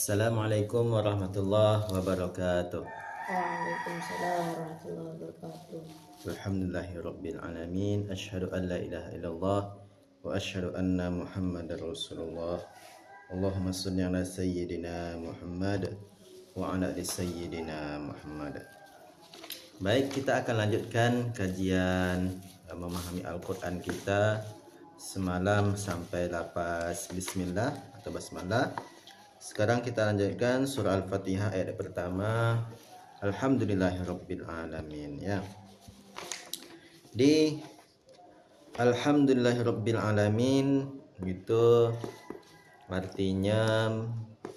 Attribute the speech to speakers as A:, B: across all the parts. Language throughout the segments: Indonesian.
A: Assalamualaikum warahmatullahi wabarakatuh.
B: Waalaikumsalam warahmatullahi wabarakatuh.
A: Alhamdulillahirabbil alamin. Asyhadu an la ilaha illallah wa asyhadu anna Muhammadar Rasulullah. Allahumma shalli ala sayyidina Muhammad wa ala ali sayyidina Muhammad. Baik, kita akan lanjutkan kajian memahami Al-Qur'an kita semalam sampai lapas bismillah atau basmalah. Sekarang kita lanjutkan surah Al-Fatihah ayat pertama. Alhamdulillahirabbil alamin ya. Di Alhamdulillahirabbil alamin itu artinya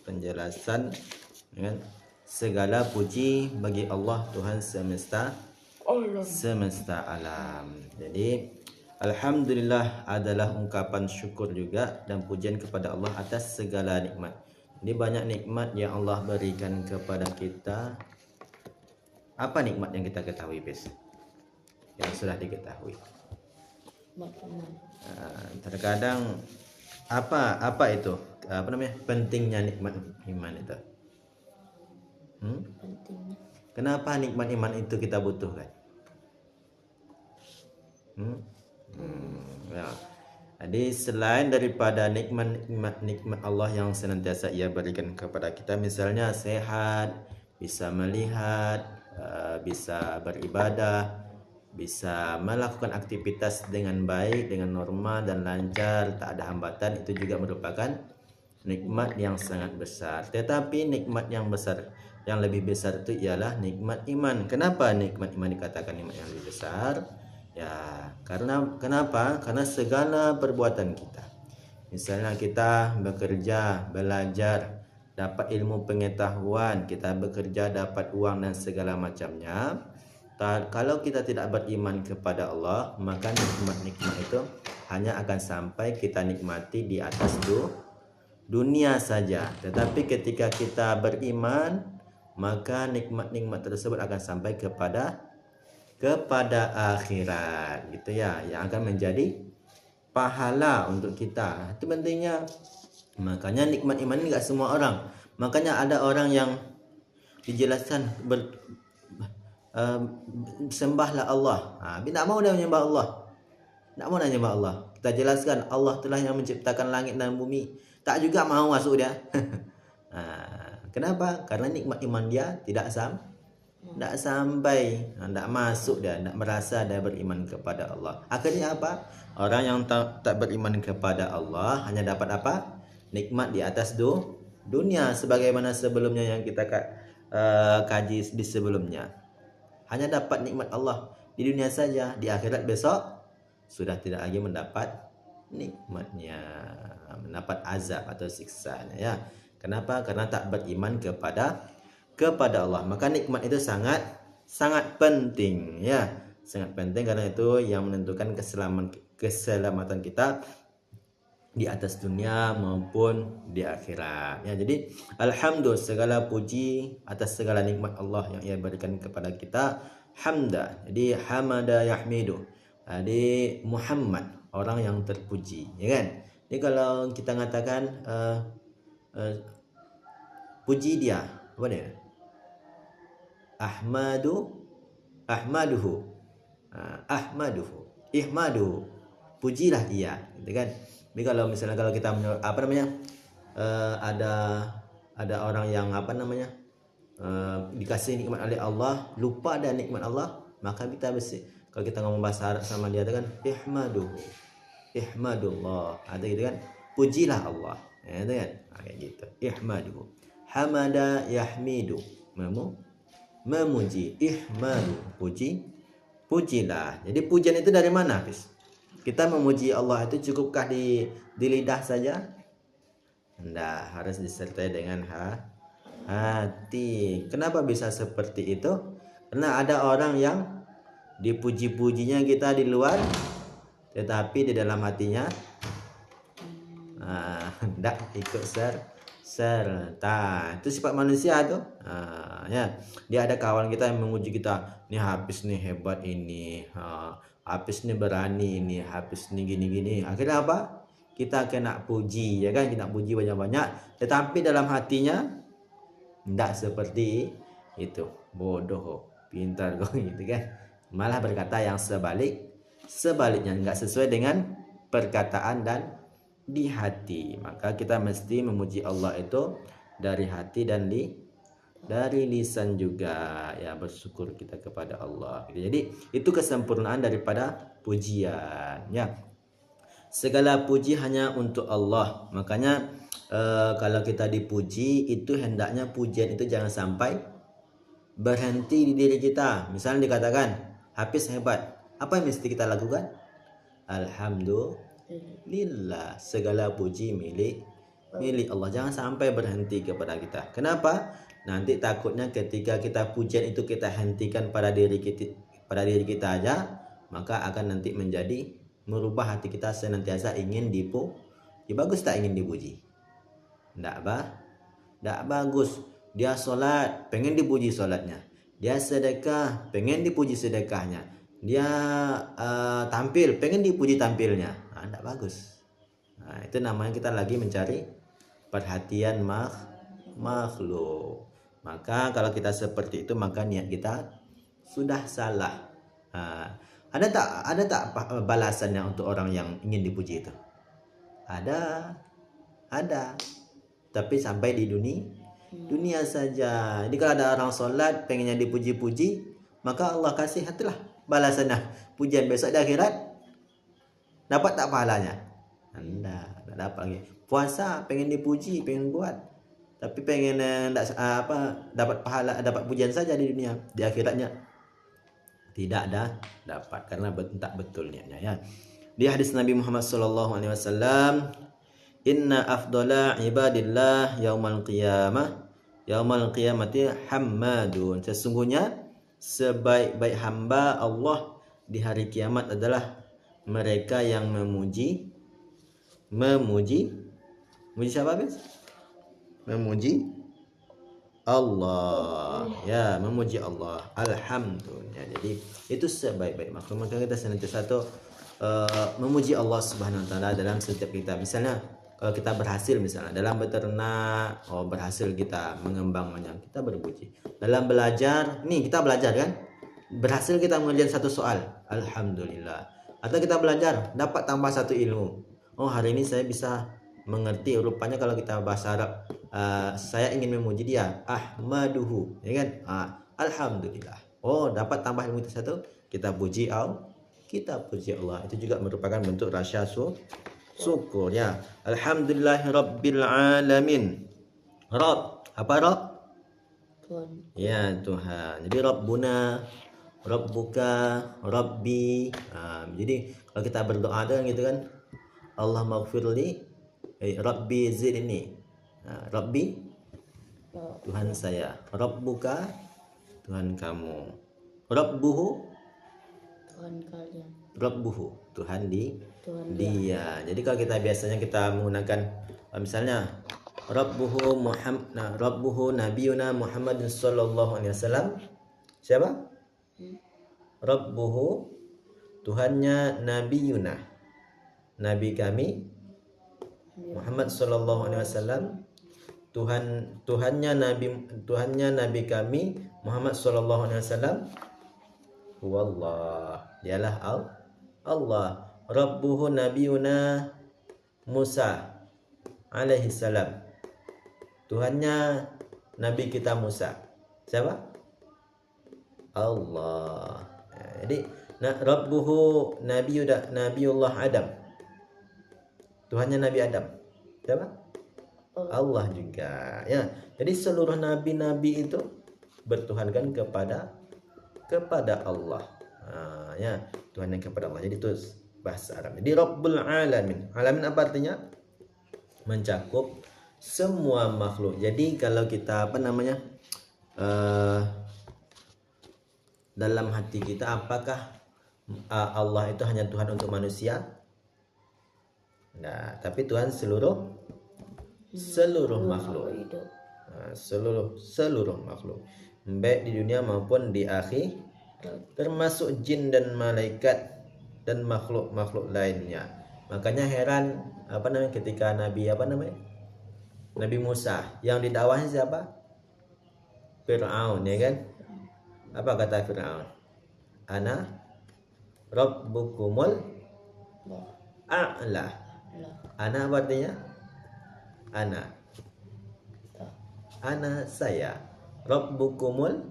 A: penjelasan dengan segala puji bagi Allah Tuhan semesta alam. Jadi alhamdulillah adalah ungkapan syukur juga dan pujian kepada Allah atas segala nikmat. Ini banyak nikmat yang Allah berikan kepada kita. Apa nikmat yang kita ketahui, Bes? Yang sudah diketahui. Terkadang apa itu? Apa namanya? Pentingnya nikmat iman itu.
B: Pentingnya.
A: Kenapa nikmat iman itu kita butuhkan? Ya. Jadi selain daripada nikmat Allah yang senantiasa Ia berikan kepada kita, misalnya sehat, bisa melihat, bisa beribadah, bisa melakukan aktivitas dengan baik, dengan normal dan lancar, tak ada hambatan, itu juga merupakan nikmat yang sangat besar. Tetapi nikmat yang besar, yang lebih besar itu ialah nikmat iman. Kenapa nikmat iman dikatakan nikmat yang lebih besar? Ya, kenapa? Karena segala perbuatan kita, misalnya kita bekerja, belajar, dapat ilmu pengetahuan, kita bekerja, dapat uang dan segala macamnya. Kalau kita tidak beriman kepada Allah, maka nikmat-nikmat itu hanya akan sampai kita nikmati di atas dunia saja. Tetapi ketika kita beriman, maka nikmat-nikmat tersebut akan sampai kepada akhirat, gitu ya, yang akan menjadi pahala untuk kita. Itu pentingnya. Makanya nikmat iman ini enggak semua orang. Makanya ada orang yang dijelaskan sembahlah Allah. Tidak mau dia menyembah Allah. Tidak mau dia menyembah Allah. Kita jelaskan Allah telah yang menciptakan langit dan bumi. Tak juga mau masuk dia. Kenapa? Karena nikmat iman dia tidak sampai, tidak masuk dia, tidak merasa dia beriman kepada Allah. Akhirnya apa? Orang yang tak beriman kepada Allah hanya dapat apa? Nikmat di atas dunia, sebagaimana sebelumnya yang kita kaji di sebelumnya. Hanya dapat nikmat Allah di dunia saja, di akhirat besok sudah tidak lagi mendapat nikmatnya, mendapat azab atau siksanya ya. Kenapa? Karena tak beriman kepada Allah. Maka nikmat itu sangat penting ya, sangat penting, karena itu yang menentukan keselamatan kita di atas dunia maupun di akhirat ya. Jadi alhamdulillah, segala puji atas segala nikmat Allah yang Ia berikan kepada kita. Hamda, jadi hamada yahmidu, jadi Muhammad orang yang terpuji ya kan. Jadi kalau kita mengatakan puji dia, apa dia? Ahmaduhu, pujilah dia, gitu kan. Jadi kalau misalnya kita ada orang yang dikasih nikmat oleh Allah, lupa dan nikmat Allah, maka kita kalau kita ngomong bahasa Arab sama dia kan ihmadullah, ada gitu kan, pujilah Allah ya kan, kayak gitu. Ihmaduhu, hamada yahmidu, memuji, ihmadu, pujilah. Jadi pujian itu dari mana, Fis? Kita memuji Allah itu cukupkah di lidah saja? Tidak, harus disertai dengan hati. Kenapa bisa seperti itu? Karena ada orang yang dipuji-pujinya kita di luar, tetapi di dalam hatinya tidak ikut serta. Itu sifat manusia tuh. Ya, dia ada kawan kita yang memuji kita, nih Hafiz nih hebat ini, Hafiz nih berani ini, Hafiz nih gini-gini. Akhirnya apa? kita kena puji, ya kan, kita puji banyak-banyak, tetapi dalam hatinya tidak seperti itu, bodoh, pintar kok gitu kan, malah berkata yang sebaliknya, nggak sesuai dengan perkataan dan di hati. Maka kita mesti memuji Allah itu dari hati dan dari lisan juga, ya, bersyukur kita kepada Allah. Jadi itu kesempurnaan daripada pujian, ya. Segala puji hanya untuk Allah. Makanya kalau kita dipuji itu hendaknya pujian itu jangan sampai berhenti di diri kita. Misalnya dikatakan Hafiz hebat, apa yang mesti kita lakukan? Alhamdulillah, segala puji milik Allah. Jangan sampai berhenti kepada kita. Kenapa? Nanti takutnya ketika kita pujian itu kita hentikan pada diri kita aja, maka akan nanti menjadi merubah hati kita senantiasa ingin ya bagus tak ingin dipuji? Nggak bagus. Dia sholat pengen dipuji sholatnya, dia sedekah pengen dipuji sedekahnya, dia tampil pengen dipuji tampilnya. Nggak bagus. Itu namanya kita lagi mencari perhatian makhluk. Maka kalau kita seperti itu, maka niat kita sudah salah. Ada tak balasannya untuk orang yang ingin dipuji itu? Ada. Tapi sampai di dunia saja. Jadi kalau ada orang sholat pengennya dipuji-puji, maka Allah kasih itulah balasannya, pujian besok di akhirat. Dapat tak pahalanya? Enggak dapat lagi. Puasa pengen dipuji, pengen buat, tapi pengen dapat pahala, dapat pujian saja di dunia, di akhiratnya tidak dapat, karena tak betul niatnya, ya. Di hadis Nabi Muhammad SAW, inna afdala ibadillah yaumal qiyamati hammadun. Sesungguhnya sebaik-baik hamba Allah di hari kiamat adalah mereka yang memuji siapa, Bis? Memuji Allah, ya, memuji Allah. Alhamdulillah. Jadi itu sebaik-baik makhluk. Maka kita senantiasa memuji Allah Subhanahu wa taala dalam setiap kita. Misalnya kalau kita berhasil, misalnya dalam beternak, berhasil kita mengembang banyak, kita berpuji. Dalam belajar, nih kita belajar kan, berhasil kita mengerjakan satu soal, alhamdulillah. Atau kita belajar dapat tambah satu ilmu, hari ini saya bisa mengerti, rupanya kalau kita bahasa Arab, saya ingin memuji dia, ahmaduhu, ya kan, alhamdulillah. Dapat tambah ilmu itu satu, kita puji Allah. Itu juga merupakan bentuk rasa syukur, ya. Alhamdulillahirabbil alamin. Rabb, apa Rabb?
B: Tuhan.
A: Ya, Tuhan. Jadi Rabbuna, Rabbuka, Rabbi. Jadi kalau kita berdoa kan gitu kan, Allah maghfirli, Rabbi zidni. Rabbi, Tuhan saya. Rabbuka, Tuhan kamu. Rabbuhu,
B: Tuhan kalian.
A: Rabbuhu, Tuhan dia. Jadi kalau biasanya kita menggunakan misalnya Rabbuhu nabiyuna Muhammadin sallallahu alaihi wasallam. Siapa? Rabbuhu, Tuhannya nabiyuna, nabi kami Muhammad sallallahu alaihi wasallam. Tuhannya nabi kami Muhammad sallallahu alaihi wasallam. Wallah, dialah Allah. Rabbuhu nabiyuna Musa alaihi salam. Tuhannya nabi kita Musa. Siapa? Allah. Jadi Rabbuhu nabiyullah Adam. Tuhannya Nabi Adam. Siapa? Allah juga, ya. Jadi seluruh nabi-nabi itu bertuhankan kepada Allah. Ya, Tuhan yang kepada Allah. Jadi itu bahasa Arab. Jadi Rabbul Alamin. Alamin apa artinya? Mencakup semua makhluk. Jadi kalau kita dalam hati kita, apakah Allah itu hanya Tuhan untuk manusia? Nah, tapi Tuhan seluruh makhluk. Seluruh makhluk, baik di dunia maupun di akhir, termasuk jin dan malaikat dan makhluk-makhluk lainnya. Makanya heran apa namanya ketika Nabi Musa yang didakwahi siapa? Fir'aun, ya kan? Apa kata Fir'aun? Ana rabbukumul
B: Allah.
A: a'la.
B: Allah.
A: Ana apa artinya? Ana.
B: Tak.
A: Ana saya. Rabbukumul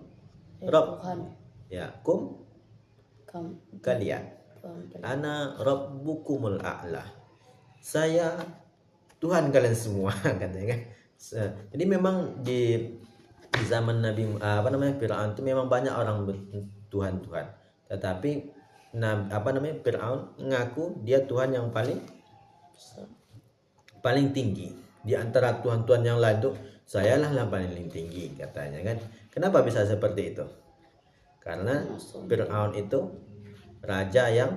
B: Ya
A: Rabb.
B: Tuhan.
A: Ya, kum kalian.
B: Tuhan kalian.
A: Ana rabbukumul a'la. Saya Tuhan kalian semua katanya kan. Jadi memang di zaman Nabi Firaun itu memang banyak orang Tuhan. Tetapi Firaun ngaku dia Tuhan yang paling tinggi di antara Tuhan-Tuhan yang lain tuh. Sayalah yang paling tinggi katanya kan. Kenapa bisa seperti itu? Karena Firaun itu raja yang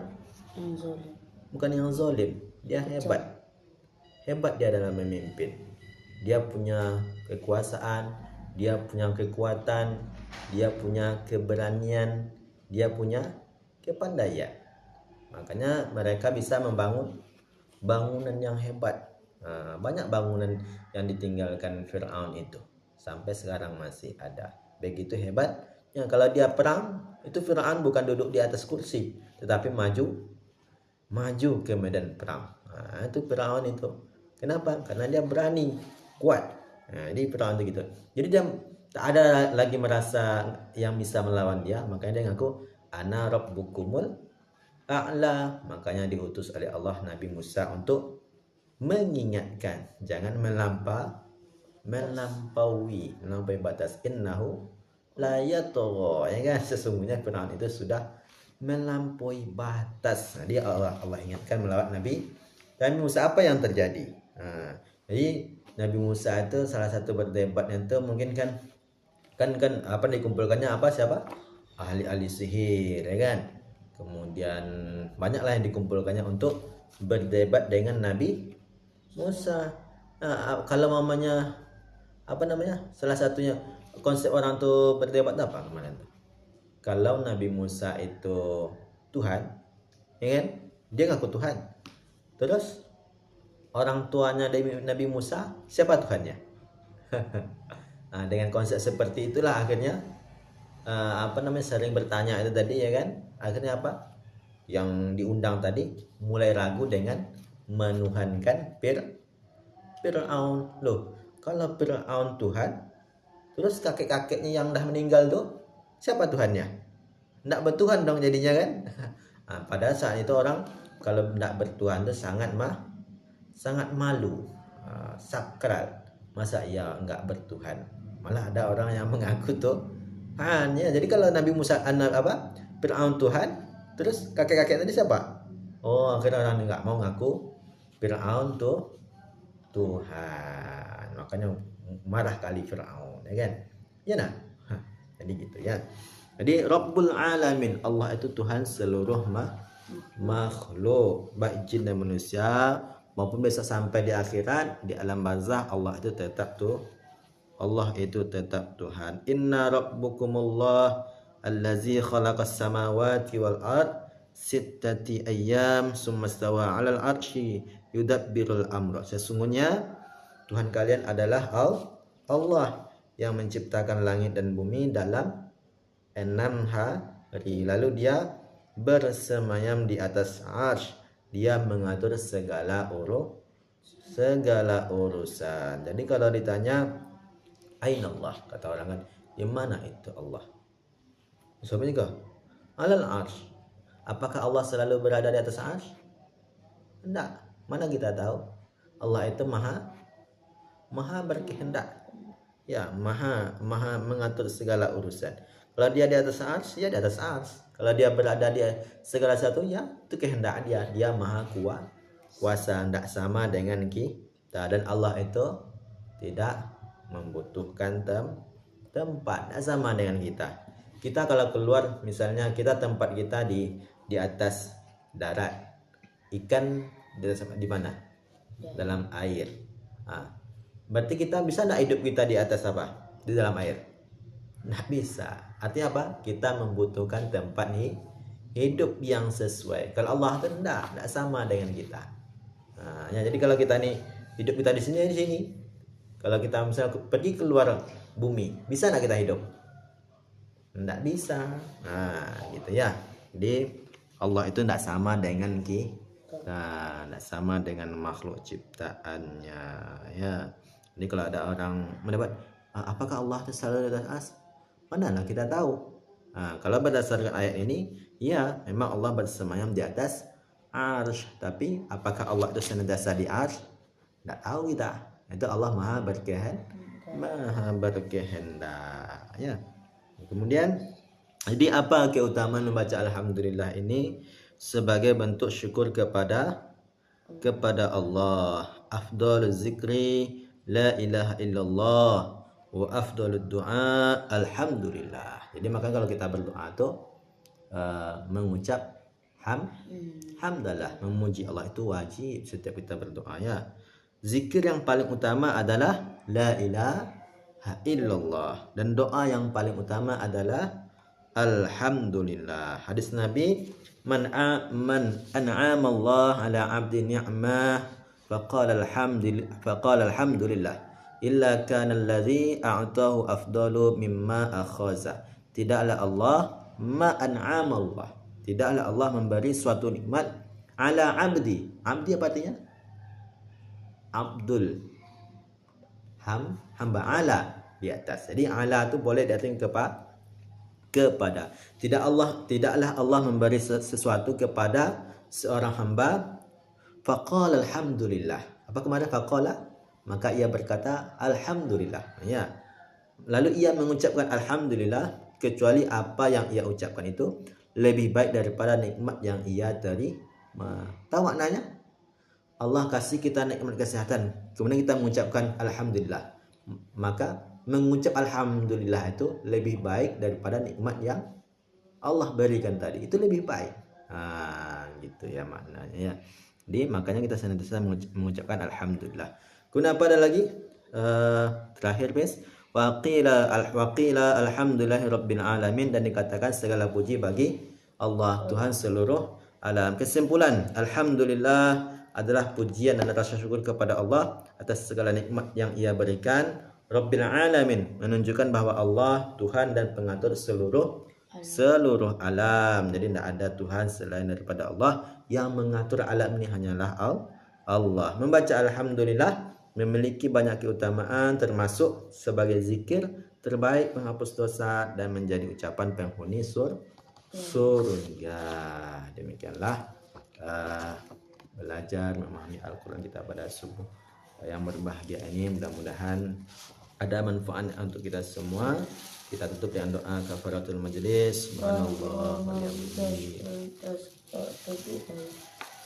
B: zalim.
A: bukan yang zalim, dia hebat dia dalam memimpin. Dia punya kekuasaan, dia punya kekuatan, dia punya keberanian, dia punya kepandaian. Makanya mereka bisa membangun bangunan yang hebat. Banyak bangunan yang ditinggalkan Fir'aun itu sampai sekarang masih ada. Begitu hebatnya. Kalau dia perang, itu Fir'aun bukan duduk di atas kursi, tetapi maju ke medan perang. Itu Fir'aun itu. Kenapa? Karena dia berani, kuat. Jadi Fir'aun itu gitu. Jadi dia tak ada lagi merasa yang bisa melawan dia. Makanya dia ngaku ana rabbukumul a'la. Makanya diutus oleh Allah Nabi Musa untuk mengingatkan jangan melampaui batas. Innahu la yatgha, ya kan? Sesungguhnya Fir'aun itu sudah melampaui batas. Dia Allah ingatkan melawat Nabi Musa. Apa yang terjadi? Jadi Nabi Musa itu salah satu berdebatnya itu mungkin kan dikumpulkannya siapa? Ahli-ahli sihir, ya kan? Kemudian banyaklah yang dikumpulkannya untuk berdebat dengan Nabi Musa. Kalau mamanya salah satunya konsep orang tuh berdebat apa kemarin tuh? Kalau Nabi Musa itu Tuhan, ya kan? Dia ngaku Tuhan. Terus orang tuanya Nabi Musa siapa Tuhannya? Dengan konsep seperti itulah akhirnya sering bertanya itu tadi, ya kan? Akhirnya apa? Yang diundang tadi mulai ragu dengan menuhankan Fir'aun. Loh, kalau Fir'aun Tuhan, terus kakek-kakeknya yang dah meninggal tuh siapa Tuhannya? Nggak bertuhan dong jadinya kan? Pada saat itu orang kalau nggak bertuhan tuh sangat malu, sakral. Masa ia nggak bertuhan? Malah ada orang yang mengaku tuh ya. Jadi kalau Nabi Musa Fir'aun Tuhan, terus kakek-kakek tadi siapa? Akhirnya orang nggak mau ngaku Fir'aun tuh Tuhan. Makanya marah kali Fir'aun, ya kan? Ya nah. Jadi gitu ya. Jadi Rabbul Alamin, Allah itu Tuhan seluruh makhluk, baik jin dan manusia maupun besok sampai di akhirat di alam barzah. Allah itu tetap Tuhan. Inna rabbukumullah allazi khalaqas samawati wal ard sittati ayyam summa stawa 'alal arsy yudabbirul amra. Sesungguhnya Tuhan kalian adalah Allah yang menciptakan langit dan bumi dalam 6 hari. Lalu dia bersemayam di atas arsy. Dia mengatur segala urusan. Jadi kalau ditanya aina Allah, kata orang kan, di mana itu Allah? Soalnya juga alal arsy. Apakah Allah selalu berada di atas arsy? Tidak. Mana kita tahu? Allah itu maha berkehendak. Ya, maha mengatur segala urusan. Kalau dia di atas arsy, ya di atas arsy. Kalau dia berada di segala satu, ya itu kehendak dia. Dia maha kuasa, tidak sama dengan kita. Dan Allah itu tidak membutuhkan tempat, tidak sama dengan kita. Kita kalau keluar, misalnya tempat kita di atas darat, ikan di mana? Dalam air. Berarti kita bisa tidak hidup kita di atas di dalam air? Tidak bisa. Artinya apa? Kita membutuhkan tempat hidup yang sesuai. Kalau Allah itu tidak sama dengan kita. Nah, ya, jadi kalau kita nih hidup kita di sini, kalau kita misalnya pergi keluar bumi, bisa nggak kita hidup? Nggak bisa. Nah, gitu ya. Jadi Allah itu nggak sama dengan kita, nggak sama dengan makhluk ciptaannya, ya. Jadi kalau ada orang mendapat, apakah Allah itu selalu di atas ars? Manalah kita tahu. Nah, kalau berdasarkan ayat ini, ya memang Allah bersemayam di atas ars. Tapi apakah Allah itu senantiasa di ars? Nggak tahu kita. Itu Allah maha berkehendak, ya. Kemudian, jadi apa keutamaan membaca alhamdulillah ini? Sebagai bentuk syukur kepada Allah. Afdal zikri la ilaha illallah wa afdalud du'a alhamdulillah. Jadi maka kalau kita berdoa tuh mengucap hamdalah, memuji Allah itu wajib setiap kita berdoa, ya. Zikir yang paling utama adalah la ilaha illallah, dan doa yang paling utama adalah alhamdulillah. Hadis Nabi, man an'ama Allah ala 'abdi ni'mah faqala alhamdulillah illa kana alladhi a'tahu afdalu mimma akhaza. Tidaklah Allah an'ama Allah, tidaklah Allah memberi suatu nikmat ala 'abdi. Abdi apa artinya? Abdul, hamba, ala di atas. Jadi ala itu boleh datang kepada. Tidaklah Allah memberi sesuatu kepada seorang hamba. Faqala alhamdulillah. Apa kemana faqala? Maka ia berkata alhamdulillah. Ya. Lalu ia mengucapkan alhamdulillah, kecuali apa yang ia ucapkan itu lebih baik daripada nikmat yang ia terima. Tahu maknanya? Allah kasih kita nikmat kesehatan, kemudian kita mengucapkan alhamdulillah. Maka mengucap alhamdulillah itu lebih baik daripada nikmat yang Allah berikan tadi. Itu lebih baik. Gitu ya maknanya, ya. Jadi makanya kita senantiasa mengucapkan alhamdulillah. Kenapa ada lagi? Terakhir, guys. Waqila alhamdulillahi rabbil alamin, dan dikatakan segala puji bagi Allah, Tuhan seluruh alam. Kesimpulan, alhamdulillah adalah pujian dan rasa syukur kepada Allah atas segala nikmat yang ia berikan. Rabbil alamin menunjukkan bahwa Allah Tuhan dan pengatur seluruh alam. Jadi tidak ada Tuhan selain daripada Allah. Yang mengatur alam ini hanyalah Allah. Membaca alhamdulillah memiliki banyak keutamaan, termasuk sebagai zikir terbaik, penghapus dosa, dan menjadi ucapan penghuni surga. Demikianlah belajar memahami Al-Quran kita pada subuh yang berbahagia ini. Mudah-mudahan ada manfaat untuk kita semua. Kita tutup dengan doa kafaratul majelis.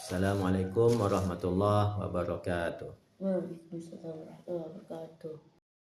A: Assalamualaikum warahmatullahi wabarakatuh.
B: Waalaikumsalam warahmatullahi wabarakatuh.